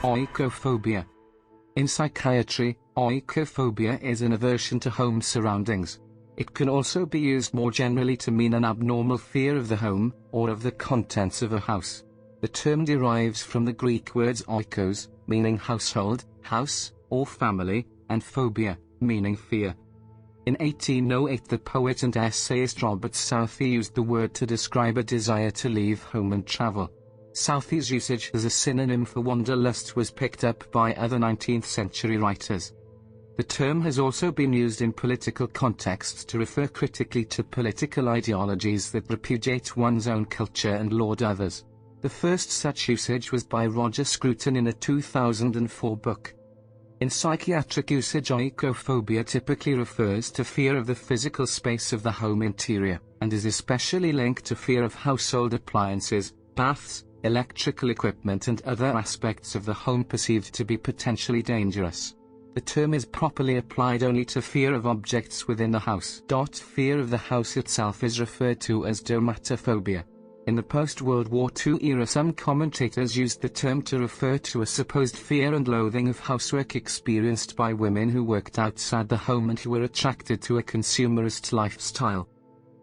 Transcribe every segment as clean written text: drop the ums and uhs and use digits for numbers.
Oikophobia. In psychiatry, oikophobia is an aversion to home surroundings. It can also be used more generally to mean an abnormal fear of the home, or of the contents of a house. The term derives from the Greek words oikos, meaning household, house, or family, and phobia, meaning fear. In 1808 the poet and essayist Robert Southey used the word to describe a desire to leave home and travel. Southey's usage as a synonym for wanderlust was picked up by other 19th-century writers. The term has also been used in political contexts to refer critically to political ideologies that repudiate one's own culture and laud others. The first such usage was by Roger Scruton in a 2004 book. In psychiatric usage, oikophobia typically refers to fear of the physical space of the home interior, and is especially linked to fear of household appliances, baths, electrical equipment and other aspects of the home perceived to be potentially dangerous. The term is properly applied only to fear of objects within the house. Fear of the house itself is referred to as dermatophobia. In the post-World War II era, some commentators used the term to refer to a supposed fear and loathing of housework experienced by women who worked outside the home and who were attracted to a consumerist lifestyle.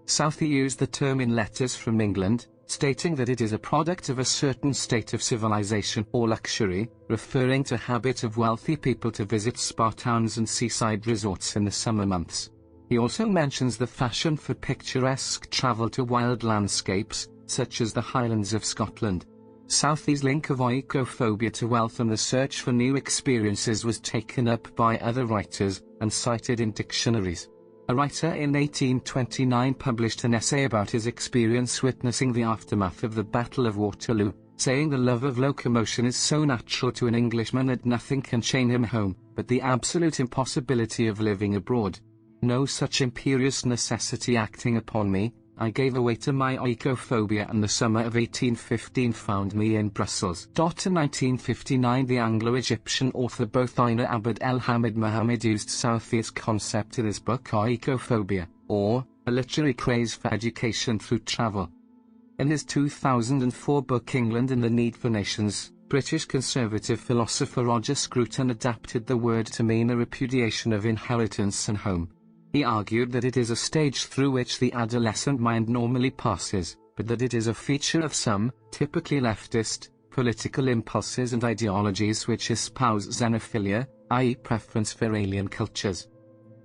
Southey used the term in Letters from England, stating that it is a product of a certain state of civilization or luxury, referring to habit of wealthy people to visit spa towns and seaside resorts in the summer months. He also mentions the fashion for picturesque travel to wild landscapes, such as the Highlands of Scotland. Southey's link of oikophobia to wealth and the search for new experiences was taken up by other writers, and cited in dictionaries. A writer in 1829 published an essay about his experience witnessing the aftermath of the Battle of Waterloo, saying the love of locomotion is so natural to an Englishman that nothing can chain him home, but the absolute impossibility of living abroad. No such imperious necessity acting upon me, I gave away to my oikophobia, and the summer of 1815 found me in Brussels. In 1959 the Anglo-Egyptian author Bothina Abd el-Hamid Muhammad used Southey's concept in his book Oikophobia, or A Literary Craze for Education Through Travel. In his 2004 book England and the Need for Nations, British conservative philosopher Roger Scruton adapted the word to mean a repudiation of inheritance and home. He argued that it is a stage through which the adolescent mind normally passes, but that it is a feature of some, typically leftist, political impulses and ideologies which espouse xenophilia, i.e. preference for alien cultures.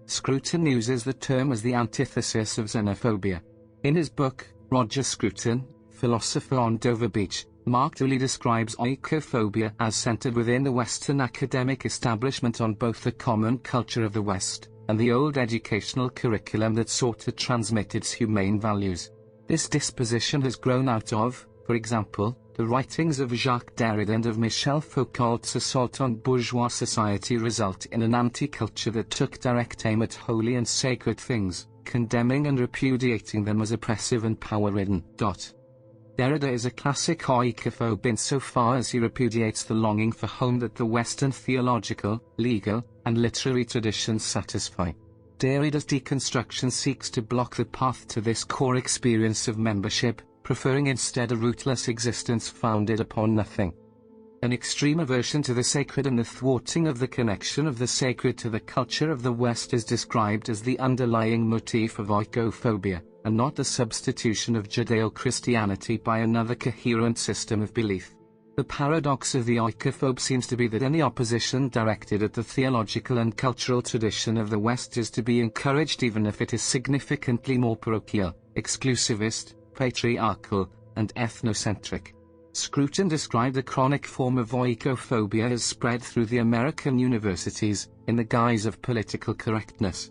Scruton uses the term as the antithesis of xenophobia. In his book, Roger Scruton, Philosopher on Dover Beach, markedly describes oikophobia as centered within the Western academic establishment on both the common culture of the West, and the old educational curriculum that sought to transmit its humane values. This disposition has grown out of, for example, the writings of Jacques Derrida and of Michel Foucault's assault on bourgeois society result in an anti-culture that took direct aim at holy and sacred things, condemning and repudiating them as oppressive and power-ridden. Derrida is a classic oikophobe insofar as he repudiates the longing for home that the Western theological, legal, and literary traditions satisfy. Derrida's deconstruction seeks to block the path to this core experience of membership, preferring instead a rootless existence founded upon nothing. An extreme aversion to the sacred and the thwarting of the connection of the sacred to the culture of the West is described as the underlying motif of oikophobia, and not the substitution of Judeo-Christianity by another coherent system of belief. The paradox of the oikophobe seems to be that any opposition directed at the theological and cultural tradition of the West is to be encouraged even if it is significantly more parochial, exclusivist, patriarchal, and ethnocentric. Scruton described the chronic form of oikophobia as spread through the American universities, in the guise of political correctness.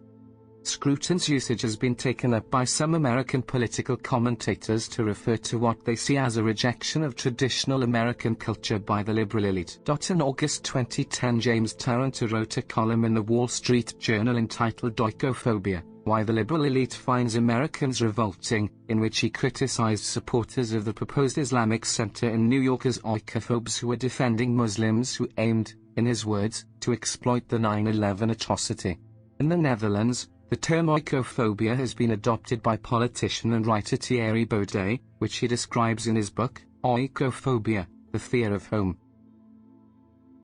Scruton's usage has been taken up by some American political commentators to refer to what they see as a rejection of traditional American culture by the liberal elite. In August 2010 James Taranto wrote a column in the Wall Street Journal entitled Oikophobia, Why the Liberal Elite Finds Americans Revolting, in which he criticized supporters of the proposed Islamic Center in New York as oikophobes who were defending Muslims who aimed, in his words, to exploit the 9/11 atrocity. In the Netherlands, the term oikophobia has been adopted by politician and writer Thierry Baudet, which he describes in his book, Oikophobia, The Fear of Home.